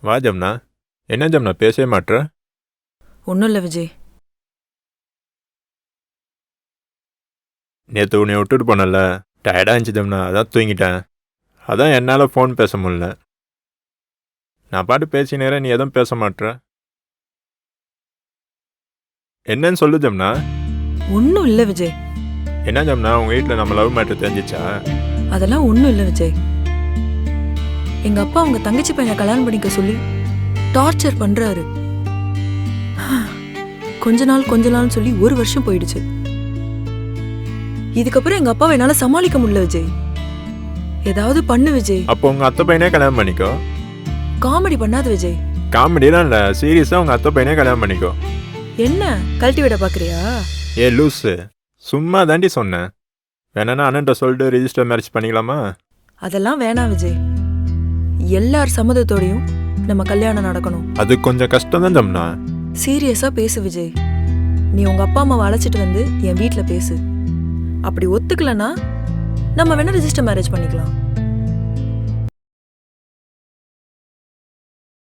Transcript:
வா ஜம்னா. என்ன ஜம்னா பேசவே மாட்ற? ஒன்றும் இல்லை விஜய். நேற்று உன்னை விட்டுட்டு போனல, டயர்டாக இருந்துச்சு ஜம்னா, அதான் தூங்கிட்டேன். அதான் என்னால் ஃபோன் பேச முடியல. நான் பாட்டு பேசினேன், நீ எதுவும் பேச மாட்ற. என்னன்னு சொல்லு ஜம்னா. ஒன்றும் இல்லை விஜய். என்ன ஜம்னா, உங்கள் வீட்டில் நம்ம லவ் மேட்டர் தெரிஞ்சிச்சா? அதெல்லாம் ஒன்றும் இல்லை விஜய். எங்க அப்பா அவங்க தங்கச்சி பையனை கல்யாணம் பண்ணிக்க சொல்லி டார்ச்சர் பண்றாரு. கொஞ்ச நாள் சொல்லி 1 வருஷம் போயிடுச்சு. இதுக்கப்புறம் எங்க அப்பாவை என்னால சமாளிக்க முடியல விஜய். ஏதாவது பண்ணு விஜய். அப்போ உங்கள் அத்தை பையனே கல்யாணம் பண்ணிக்கோ. காமெடி பண்ணாத விஜய். காமெடிலாம் இல்லை, சீரியஸாக உங்கள் அத்தை பையனே கல்யாணம் பண்ணிக்கோ. என்ன கழட்டி விட பாக்குறியா? ஏ லூஸு, சும்மா தாண்டி சொன்னேன். வேணா அண்ணன்ட்ட சொல்லிட்டு ரிஜிஸ்டர் மேரேஜ் பண்ணிக்கலாமா? அதெல்லாம் வேணாம் விஜய். எல்லார் சம்மதத்தோடையும் நம்ம கல்யாணம் நடக்கணும். அது கொஞ்சம் கஷ்டம் தான் ஜம்னா. சீரியஸா பேசு விஜய். நீ உங்க அப்பா அம்மாவை அழைச்சிட்டு வந்து என் வீட்டில் பேசு. அப்படி ஒத்துக்கலன்னா நம்ம வேணா ரிஜிஸ்டர் மேரேஜ் பண்ணிக்கலாம்.